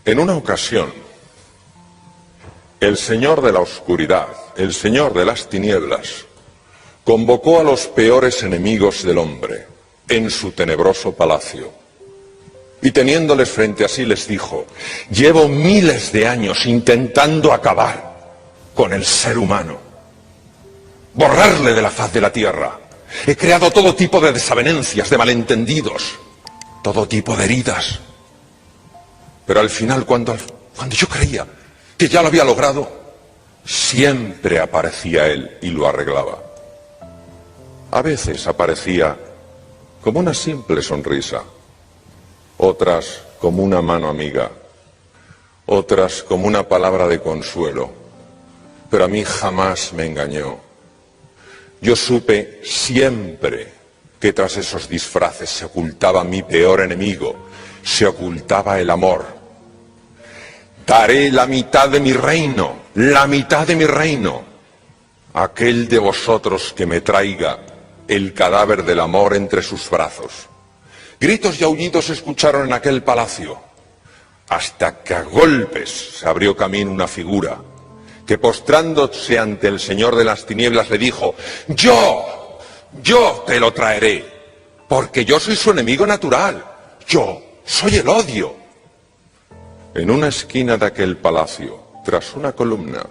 En una ocasión, el Señor de la oscuridad, el Señor de las tinieblas, convocó a los peores enemigos del hombre en su tenebroso palacio. Y teniéndoles frente a sí les dijo: llevo miles de años intentando acabar con el ser humano, borrarle de la faz de la tierra. He creado todo tipo de desavenencias, de malentendidos, todo tipo de heridas. Pero al final, cuando yo creía que ya lo había logrado, siempre aparecía él y lo arreglaba. A veces aparecía como una simple sonrisa, otras como una mano amiga, otras como una palabra de consuelo, pero a mí jamás me engañó. Yo supe siempre que tras esos disfraces se ocultaba mi peor enemigo, se ocultaba el amor. Daré la mitad de mi reino, la mitad de mi reino, a aquel de vosotros que me traiga el cadáver del amor entre sus brazos. Gritos y aullidos se escucharon en aquel palacio, hasta que a golpes se abrió camino una figura, que postrándose ante el Señor de las tinieblas le dijo: yo te lo traeré, porque yo soy su enemigo natural, yo soy el odio. En una esquina de aquel palacio, tras una columna,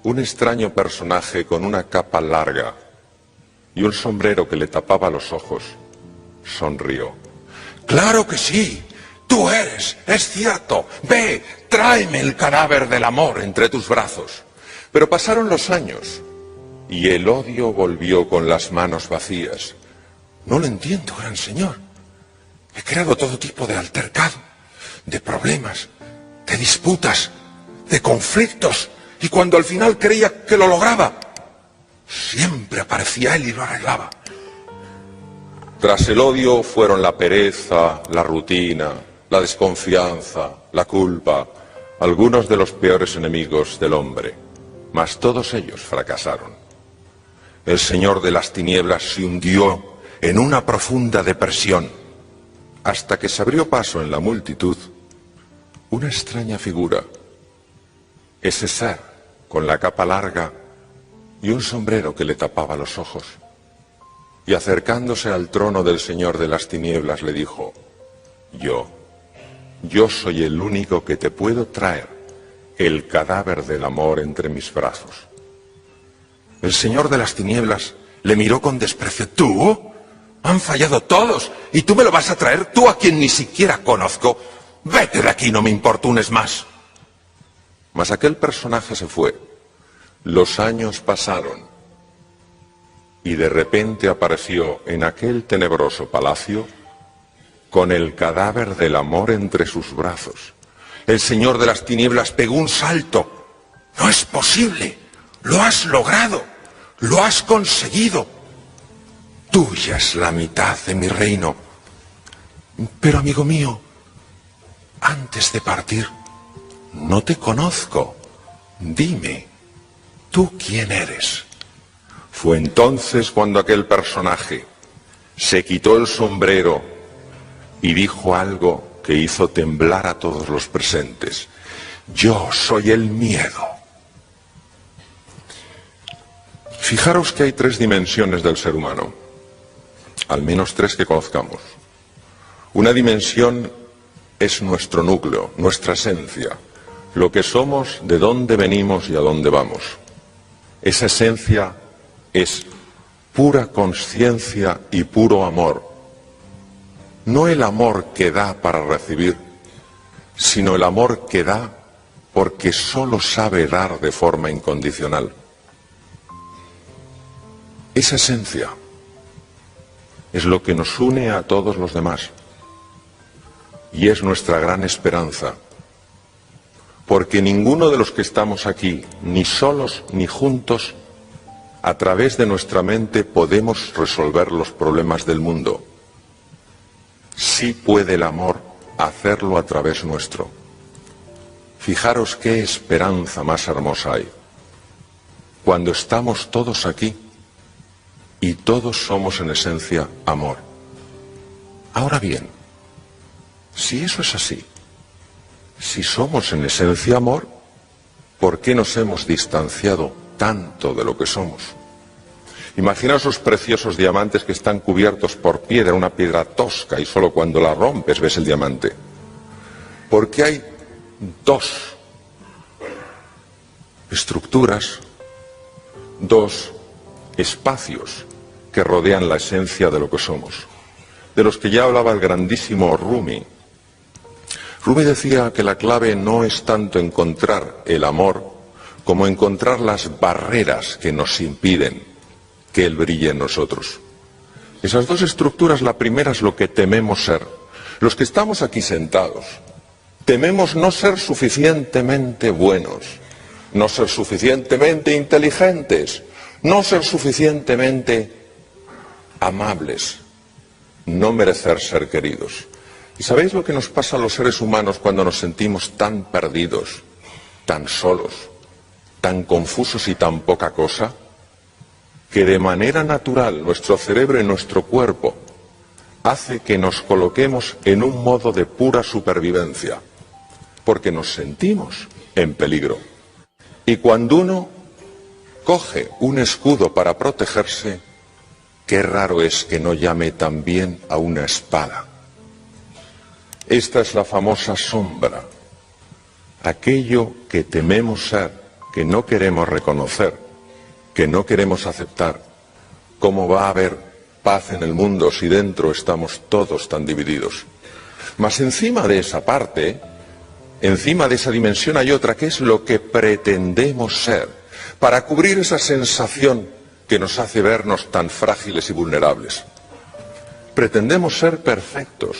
un extraño personaje con una capa larga y un sombrero que le tapaba los ojos, sonrió. ¡Claro que sí! ¡Tú eres! ¡Es cierto! ¡Ve! ¡Tráeme el cadáver del amor entre tus brazos! Pero pasaron los años y el odio volvió con las manos vacías. No lo entiendo, gran señor. He creado todo tipo de altercado, de problemas, de disputas, de conflictos, y cuando al final creía que lo lograba, siempre aparecía él y lo arreglaba. Tras el odio fueron la pereza, la rutina, la desconfianza, la culpa, algunos de los peores enemigos del hombre, mas todos ellos fracasaron. El Señor de las tinieblas se hundió en una profunda depresión, hasta que se abrió paso en la multitud una extraña figura, ese ser con la capa larga y un sombrero que le tapaba los ojos. Y acercándose al trono del Señor de las tinieblas le dijo: yo soy el único que te puedo traer el cadáver del amor entre mis brazos. El Señor de las tinieblas le miró con desprecio. ¿Tú? Han fallado todos, y tú me lo vas a traer, tú a quien ni siquiera conozco. Vete de aquí, no me importunes más. Mas aquel personaje se fue. Los años pasaron y de repente apareció en aquel tenebroso palacio con el cadáver del amor entre sus brazos. El Señor de las tinieblas pegó un salto. ¡No es posible! ¡Lo has logrado! ¡Lo has conseguido! Tuya es la mitad de mi reino. Pero, amigo mío, antes de partir, no te conozco. Dime, ¿tú quién eres? Fue entonces cuando aquel personaje se quitó el sombrero y dijo algo que hizo temblar a todos los presentes. Yo soy el miedo. Fijaros que hay tres dimensiones del ser humano, al menos tres que conozcamos. Una dimensión es nuestro núcleo, nuestra esencia, lo que somos, de dónde venimos y a dónde vamos. Esa esencia es pura conciencia y puro amor. No el amor que da para recibir, sino el amor que da porque solo sabe dar de forma incondicional. Esa esencia es lo que nos une a todos los demás y es nuestra gran esperanza, porque ninguno de los que estamos aquí, ni solos ni juntos, a través de nuestra mente podemos resolver los problemas del mundo. Sí puede el amor hacerlo a través nuestro. Fijaros qué esperanza más hermosa hay cuando estamos todos aquí y todos somos en esencia amor. Ahora bien, si eso es así, Si somos en esencia amor, ¿por qué nos hemos distanciado tanto de lo que somos? Imaginaos esos preciosos diamantes que están cubiertos por piedra, una piedra tosca, y solo cuando la rompes ves el diamante. Porque hay dos estructuras, dos espacios que rodean la esencia de lo que somos, de los que ya hablaba el grandísimo Rumi. Rumi decía que la clave no es tanto encontrar el amor como encontrar las barreras que nos impiden que él brille en nosotros. Esas dos estructuras, la primera es lo que tememos ser. Los que estamos aquí sentados, tememos no ser suficientemente buenos, no ser suficientemente inteligentes, no ser suficientemente amables, no merecer ser queridos. ¿Y sabéis lo que nos pasa a los seres humanos cuando nos sentimos tan perdidos, tan solos, tan confusos y tan poca cosa? Que de manera natural nuestro cerebro y nuestro cuerpo hace que nos coloquemos en un modo de pura supervivencia, porque nos sentimos en peligro. Y cuando uno coge un escudo para protegerse, qué raro es que no llame también a una espada. Esta es la famosa sombra, aquello que tememos ser, que no queremos reconocer, que no queremos aceptar. ¿Cómo va a haber paz en el mundo si dentro estamos todos tan divididos? Mas encima de esa parte, encima de esa dimensión hay otra, que es lo que pretendemos ser, para cubrir esa sensación que nos hace vernos tan frágiles y vulnerables. Pretendemos ser perfectos,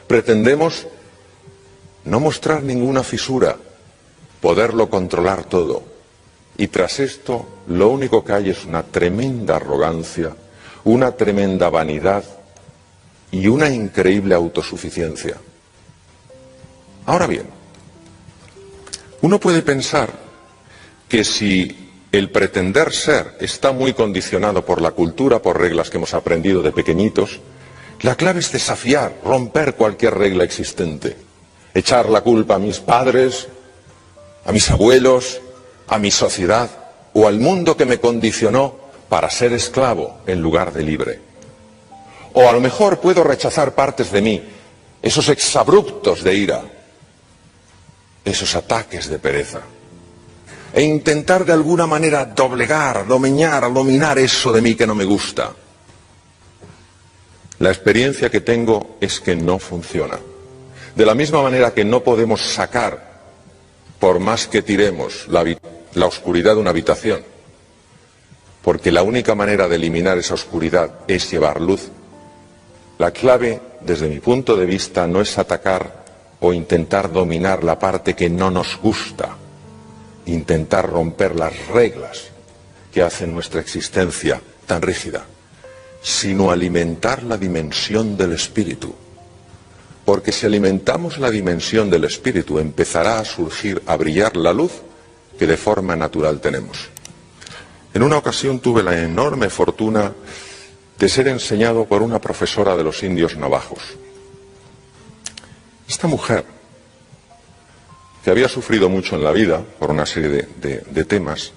pretendemos no mostrar ninguna fisura, poderlo controlar todo. Y tras esto, lo único que hay es una tremenda arrogancia, una tremenda vanidad y una increíble autosuficiencia. Ahora bien, uno puede pensar que si el pretender ser está muy condicionado por la cultura, por reglas que hemos aprendido de pequeñitos, la clave es desafiar, romper cualquier regla existente, echar la culpa a mis padres, a mis abuelos, a mi sociedad o al mundo que me condicionó para ser esclavo en lugar de libre. O a lo mejor puedo rechazar partes de mí, esos exabruptos de ira, esos ataques de pereza, e intentar de alguna manera doblegar, dominar eso de mí que no me gusta. La experiencia que tengo es que no funciona. De la misma manera que no podemos sacar, por más que tiremos, la oscuridad de una habitación, porque la única manera de eliminar esa oscuridad es llevar luz. La clave, desde mi punto de vista, no es atacar o intentar dominar la parte que no nos gusta, intentar romper las reglas que hacen nuestra existencia tan rígida, sino alimentar la dimensión del espíritu. Porque si alimentamos la dimensión del espíritu, empezará a surgir, a brillar la luz que de forma natural tenemos. En una ocasión tuve la enorme fortuna de ser enseñado por una profesora de los indios navajos. Esta mujer, que había sufrido mucho en la vida por una serie de temas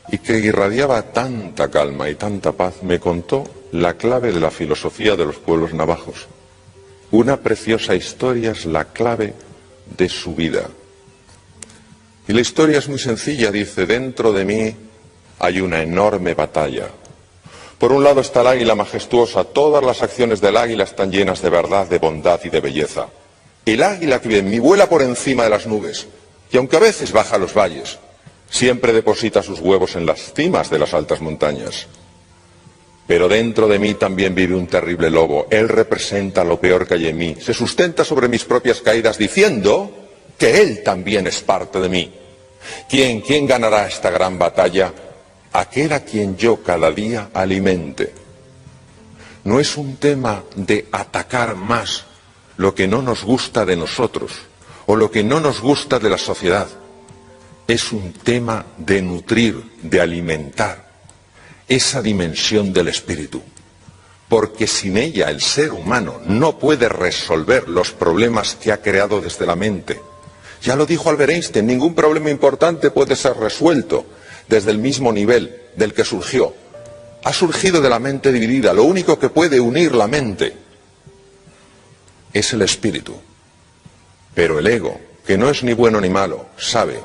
y que irradiaba tanta calma y tanta paz, me contó la clave de la filosofía de los pueblos navajos. Una preciosa historia es la clave de su vida. Y la historia es muy sencilla, dice: dentro de mí hay una enorme batalla. Por un lado está el águila majestuosa, todas las acciones del águila están llenas de verdad, de bondad y de belleza. El águila que vive en mí vuela por encima de las nubes, y aunque a veces baja a los valles, siempre deposita sus huevos en las cimas de las altas montañas. Pero dentro de mí también vive un terrible lobo. Él representa lo peor que hay en mí. Se sustenta sobre mis propias caídas diciendo que él también es parte de mí. ¿Quién ganará esta gran batalla? Aquel a quien yo cada día alimente. No es un tema de atacar más lo que no nos gusta de nosotros o lo que no nos gusta de la sociedad. Es un tema de nutrir, de alimentar esa dimensión del espíritu. Porque sin ella el ser humano no puede resolver los problemas que ha creado desde la mente, Ya lo dijo Albert Einstein, ningún problema importante puede ser resuelto desde el mismo nivel del que surgió. Ha surgido de la mente dividida. Lo único que puede unir la mente es el espíritu. Pero el ego, que no es ni bueno ni malo, sabe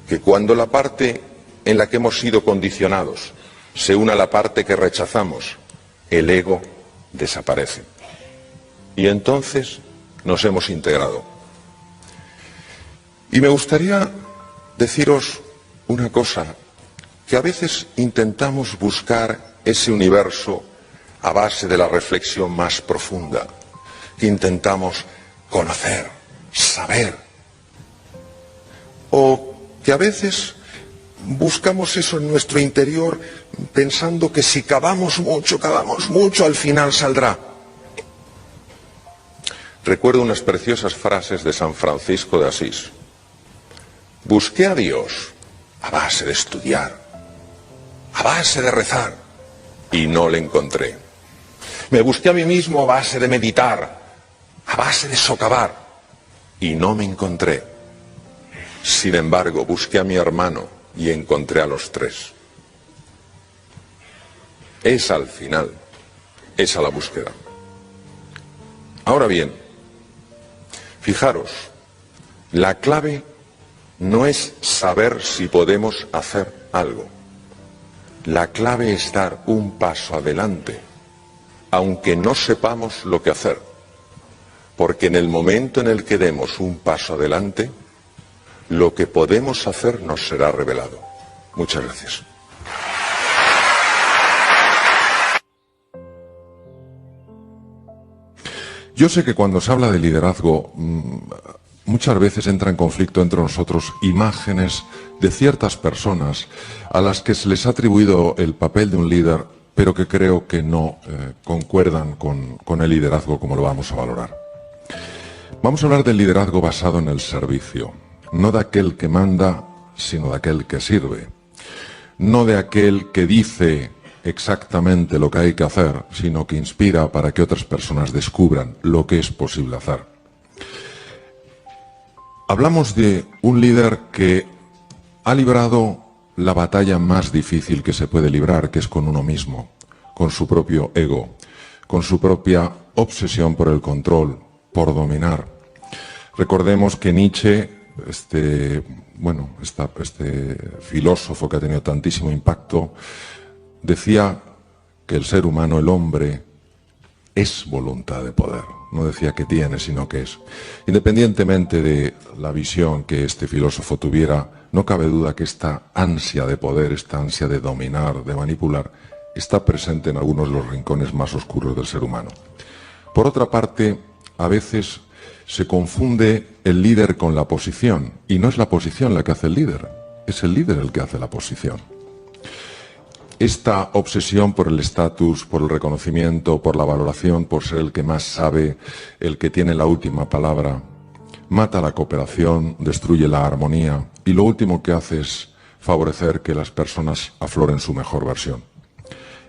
que cuando la parte en la que hemos sido condicionados se une a la parte que rechazamos, el ego desaparece. Y entonces nos hemos integrado. Y me gustaría deciros una cosa, que a veces intentamos buscar ese universo a base de la reflexión más profunda, que intentamos conocer, saber, o que a veces buscamos eso en nuestro interior pensando que si cavamos mucho, al final saldrá. Recuerdo unas preciosas frases de San Francisco de Asís. Busqué a Dios a base de estudiar, a base de rezar, y no le encontré. Me busqué a mí mismo a base de meditar, a base de socavar, y no me encontré. Sin embargo, busqué a mi hermano y encontré a los tres. Es al final, esa la búsqueda. Ahora bien, fijaros, la clave no es saber si podemos hacer algo. La clave es dar un paso adelante, aunque no sepamos lo que hacer. Porque en el momento en el que demos un paso adelante, lo que podemos hacer nos será revelado. Muchas gracias. Yo sé que cuando se habla de liderazgo, muchas veces entra en conflicto entre nosotros imágenes de ciertas personas a las que se les ha atribuido el papel de un líder, pero que creo que no concuerdan con el liderazgo como lo vamos a valorar. Vamos a hablar del liderazgo basado en el servicio, no de aquel que manda, sino de aquel que sirve, no de aquel que dice exactamente lo que hay que hacer, sino que inspira para que otras personas descubran lo que es posible hacer. Hablamos de un líder que ha librado la batalla más difícil que se puede librar, que es con uno mismo, con su propio ego, con su propia obsesión por el control, por dominar. Recordemos que Nietzsche, este filósofo que ha tenido tantísimo impacto, decía que el ser humano, el hombre, es voluntad de poder. No decía que tiene, sino que es. Independientemente de la visión que este filósofo tuviera, no cabe duda que esta ansia de poder, esta ansia de dominar, de manipular, está presente en algunos de los rincones más oscuros del ser humano. Por otra parte, a veces se confunde el líder con la posición, y no es la posición la que hace el líder, es el líder el que hace la posición. Esta obsesión por el estatus, por el reconocimiento, por la valoración, por ser el que más sabe, el que tiene la última palabra, mata la cooperación, destruye la armonía y lo último que hace es favorecer que las personas afloren su mejor versión.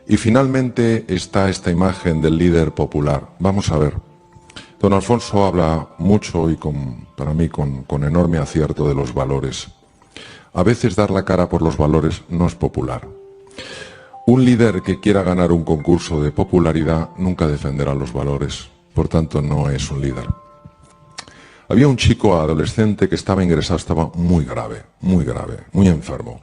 Y finalmente está esta imagen del líder popular. Vamos a ver. Don Alfonso habla mucho y para mí con enorme acierto de los valores. A veces dar la cara por los valores no es popular. Un líder que quiera ganar un concurso de popularidad nunca defenderá los valores, por tanto no es un líder. Había un chico adolescente que estaba ingresado, estaba muy grave, muy enfermo.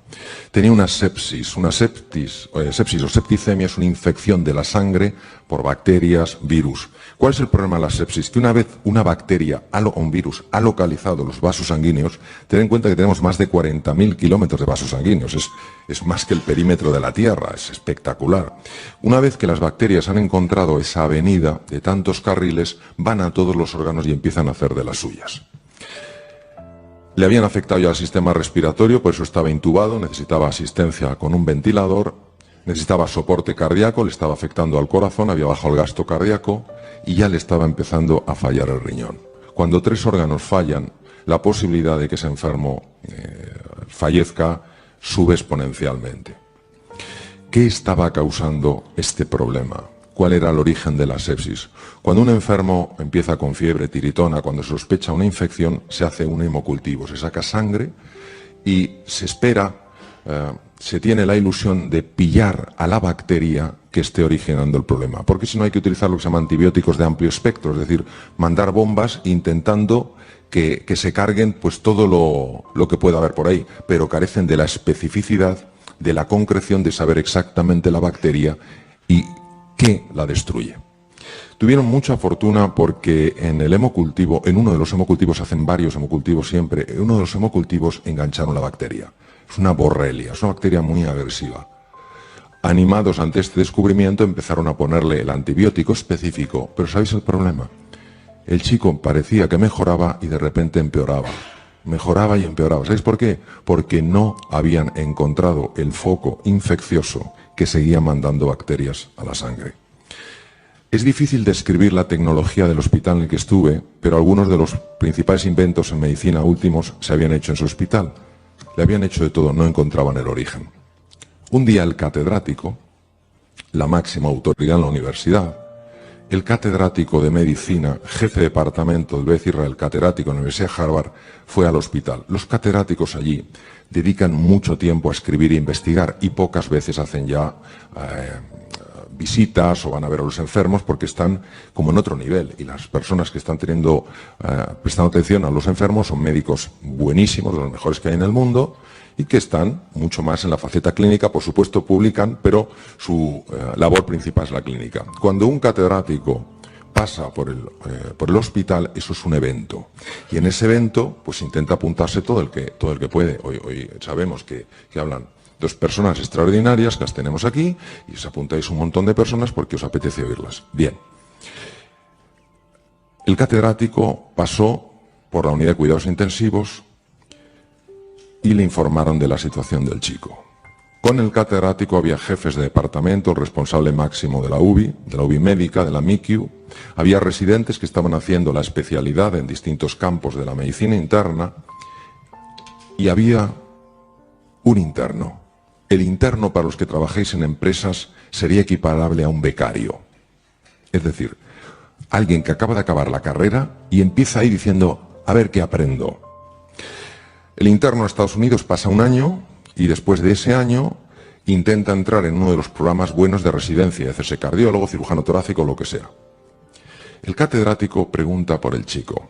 Tenía una sepsis o septicemia, es una infección de la sangre por bacterias, virus. ¿Cuál es el problema de la sepsis? Que una vez una bacteria o un virus ha localizado los vasos sanguíneos, ten en cuenta que tenemos más de 40.000 kilómetros de vasos sanguíneos, es más que el perímetro de la Tierra, es espectacular. Una vez que las bacterias han encontrado esa avenida de tantos carriles, van a todos los órganos y empiezan a hacer de las suyas. Le habían afectado ya al sistema respiratorio, por eso estaba intubado, necesitaba asistencia con un ventilador, necesitaba soporte cardíaco, le estaba afectando al corazón, había bajado el gasto cardíaco y ya le estaba empezando a fallar el riñón. Cuando 3 órganos fallan, la posibilidad de que ese enfermo fallezca sube exponencialmente. ¿Qué estaba causando este problema? cuál era el origen de la sepsis. Cuando un enfermo empieza con fiebre, tiritona, cuando se sospecha una infección, se hace un hemocultivo, se saca sangre y se espera, se tiene la ilusión de pillar a la bacteria que esté originando el problema. Porque si no hay que utilizar lo que se llama antibióticos de amplio espectro, es decir, mandar bombas intentando que se carguen pues todo lo que pueda haber por ahí, pero carecen de la especificidad, de la concreción de saber exactamente la bacteria y qué la destruye. Tuvieron mucha fortuna porque en el hemocultivo, en uno de los hemocultivos, hacen varios hemocultivos siempre, en uno de los hemocultivos engancharon la bacteria. Es una borrelia, es una bacteria muy agresiva. Animados ante este descubrimiento empezaron a ponerle el antibiótico específico, pero ¿sabéis el problema? El chico parecía que mejoraba y de repente empeoraba. Mejoraba y empeoraba. ¿Sabéis por qué? Porque no habían encontrado el foco infeccioso que seguía mandando bacterias a la sangre. Es difícil describir la tecnología del hospital en el que estuve, pero algunos de los principales inventos en medicina últimos se habían hecho en su hospital. Le habían hecho de todo, no encontraban el origen. Un día el catedrático, la máxima autoridad en la universidad, el catedrático de medicina, jefe de departamento, el BCIRA, el catedrático de la Universidad de Harvard, fue al hospital. Los catedráticos allí dedican mucho tiempo a escribir e investigar y pocas veces hacen ya visitas o van a ver a los enfermos porque están como en otro nivel. Y las personas que están prestando atención a los enfermos son médicos buenísimos, de los mejores que hay en el mundo, y que están mucho más en la faceta clínica, por supuesto publican, pero su labor principal es la clínica. Cuando un catedrático pasa por el hospital, eso es un evento. Y en ese evento, pues intenta apuntarse todo el que puede. Hoy sabemos que hablan dos personas extraordinarias, que las tenemos aquí, y os apuntáis un montón de personas porque os apetece oírlas. Bien. El catedrático pasó por la unidad de cuidados intensivos y le informaron de la situación del chico. Con el catedrático había jefes de departamento, el responsable máximo de la UBI médica, de la MICU, había residentes que estaban haciendo la especialidad en distintos campos de la medicina interna y había un interno. El interno, para los que trabajéis en empresas, sería equiparable a un becario. Es decir, alguien que acaba de acabar la carrera y empieza ahí diciendo, a ver qué aprendo. El interno en Estados Unidos pasa un año y después de ese año intenta entrar en uno de los programas buenos de residencia, hacerse cardiólogo, cirujano torácico, lo que sea. El catedrático pregunta por el chico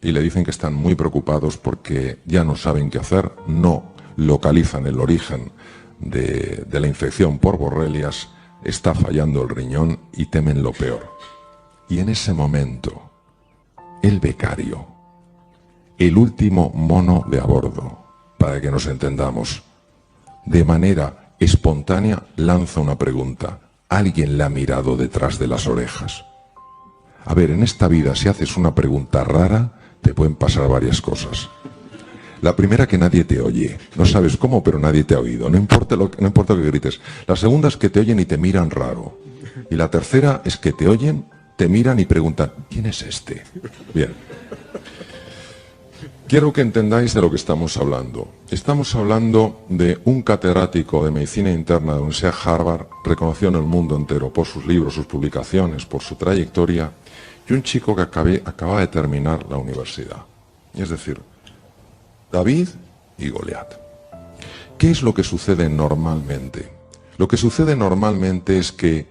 y le dicen que están muy preocupados porque ya no saben qué hacer, no localizan el origen de la infección por borrelias, está fallando el riñón y temen lo peor. Y en ese momento, el becario, el último mono de a bordo, para que nos entendamos, de manera espontánea lanza una pregunta. ¿Alguien le ha mirado detrás de las orejas? A ver, en esta vida, si haces una pregunta rara, te pueden pasar varias cosas. La primera, que nadie te oye. No sabes cómo, pero nadie te ha oído. No importa lo que grites. La segunda es que te oyen y te miran raro. Y la tercera es que te oyen, te miran y preguntan, ¿quién es este? Bien. Quiero que entendáis de lo que estamos hablando. Estamos hablando de un catedrático de medicina interna de la Universidad de Harvard, reconocido en el mundo entero por sus libros, sus publicaciones, por su trayectoria, y un chico que acaba de terminar la universidad. Es decir, David y Goliat. ¿Qué es lo que sucede normalmente? Lo que sucede normalmente es que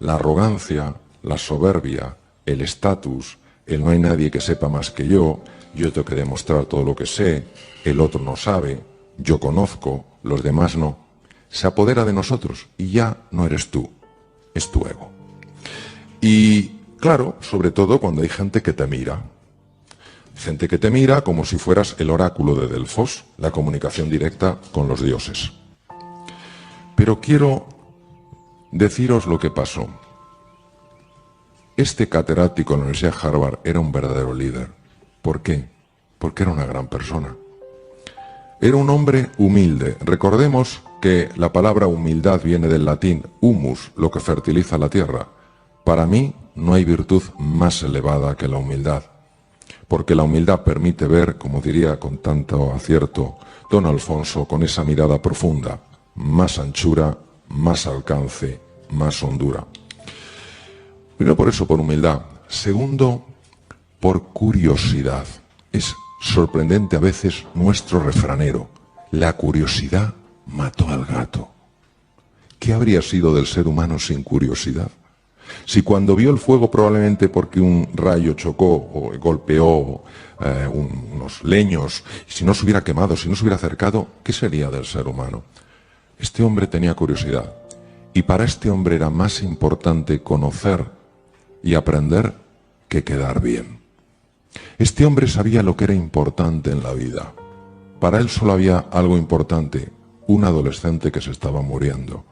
la arrogancia, la soberbia, el estatus, el no hay nadie que sepa más que yo tengo que demostrar todo lo que sé, el otro no sabe, yo conozco, los demás no, se apodera de nosotros y ya no eres tú, es tu ego. Y claro, sobre todo cuando hay gente que te mira. Gente que te mira como si fueras el oráculo de Delfos, la comunicación directa con los dioses. Pero quiero deciros lo que pasó. Este catedrático en la Universidad de Harvard era un verdadero líder. ¿Por qué? Porque era una gran persona. Era un hombre humilde. Recordemos que la palabra humildad viene del latín humus, lo que fertiliza la tierra. Para mí no hay virtud más elevada que la humildad. Porque la humildad permite ver, como diría con tanto acierto don Alfonso, con esa mirada profunda, más anchura, más alcance, más hondura. Primero por eso, por humildad. Segundo, por curiosidad. Es sorprendente a veces nuestro refranero. La curiosidad mató al gato. ¿Qué habría sido del ser humano sin curiosidad? Si cuando vio el fuego, probablemente porque un rayo chocó o golpeó unos leños, si no se hubiera quemado, si no se hubiera acercado, ¿qué sería del ser humano? Este hombre tenía curiosidad. Y para este hombre era más importante conocer y aprender que quedar bien. Este hombre sabía lo que era importante en la vida. Para él solo había algo importante, un adolescente que se estaba muriendo.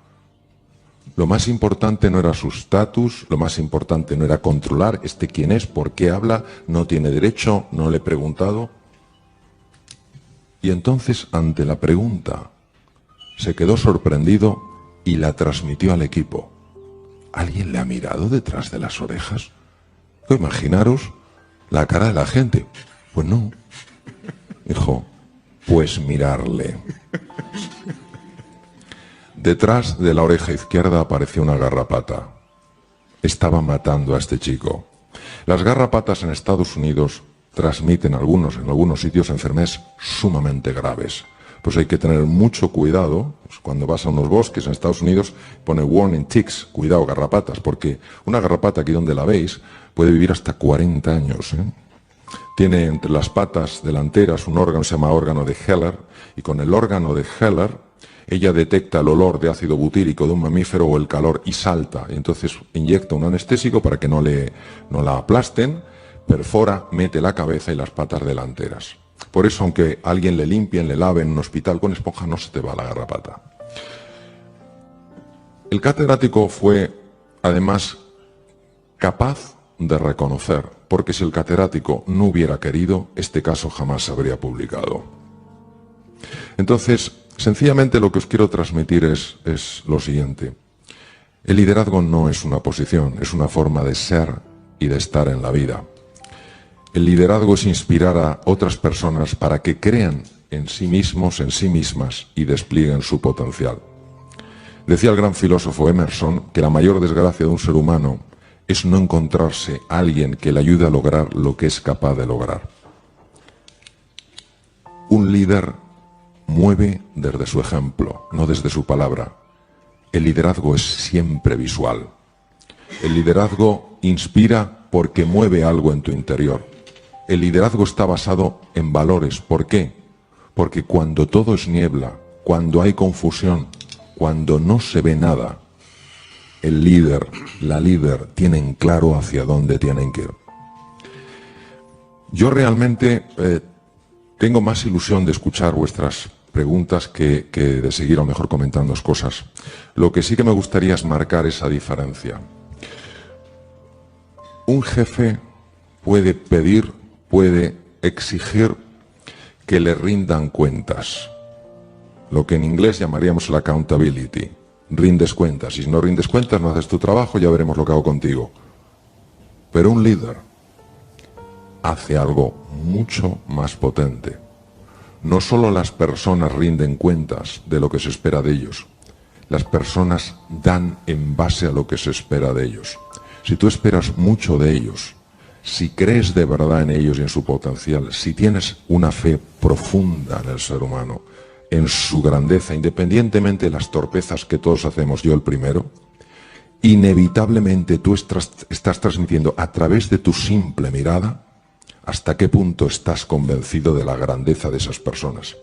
Lo más importante no era su estatus, lo más importante no era controlar quién es, por qué habla, no tiene derecho, no le he preguntado. Y entonces, ante la pregunta, se quedó sorprendido y la transmitió al equipo. ¿Alguien le ha mirado detrás de las orejas? Imaginaros la cara de la gente. Pues no. Dijo, pues mirarle. Detrás de la oreja izquierda apareció una garrapata. Estaba matando a este chico. Las garrapatas en Estados Unidos transmiten en algunos sitios enfermedades sumamente graves. Pues hay que tener mucho cuidado. Pues cuando vas a unos bosques en Estados Unidos pone warning ticks, cuidado garrapatas, porque una garrapata aquí donde la veis puede vivir hasta 40 años. Tiene entre las patas delanteras un órgano que se llama órgano de Heller, y con el órgano de Heller ella detecta el olor de ácido butírico de un mamífero o el calor y salta. Y entonces inyecta un anestésico para que no la aplasten, perfora, mete la cabeza y las patas delanteras. Por eso, aunque a alguien le limpien, le laven en un hospital con esponja, no se te va la garrapata. El catedrático fue, además, capaz de reconocer, porque si el catedrático no hubiera querido, este caso jamás se habría publicado. Entonces, sencillamente lo que os quiero transmitir es lo siguiente. El liderazgo no es una posición, es una forma de ser y de estar en la vida. El liderazgo es inspirar a otras personas para que crean en sí mismos, en sí mismas y desplieguen su potencial. Decía el gran filósofo Emerson que la mayor desgracia de un ser humano es no encontrarse a alguien que le ayude a lograr lo que es capaz de lograr. Un líder mueve desde su ejemplo, no desde su palabra. El liderazgo es siempre visual. El liderazgo inspira porque mueve algo en tu interior. El liderazgo está basado en valores. ¿Por qué? Porque cuando todo es niebla, cuando hay confusión, cuando no se ve nada, el líder, la líder, tienen claro hacia dónde tienen que ir. Yo realmente tengo más ilusión de escuchar vuestras preguntas que de seguir a lo mejor comentando cosas. Lo que sí que me gustaría es marcar esa diferencia. Un jefe puede pedir, puede exigir que le rindan cuentas. Lo que en inglés llamaríamos la accountability. Rindes cuentas, y si no rindes cuentas, no haces tu trabajo, ya veremos lo que hago contigo. Pero un líder hace algo mucho más potente. No solo las personas rinden cuentas de lo que se espera de ellos, las personas dan en base a lo que se espera de ellos. Si tú esperas mucho de ellos, si crees de verdad en ellos y en su potencial, si tienes una fe profunda en el ser humano, en su grandeza, independientemente de las torpezas que todos hacemos, yo el primero, inevitablemente tú estás transmitiendo a través de tu simple mirada hasta qué punto estás convencido de la grandeza de esas personas.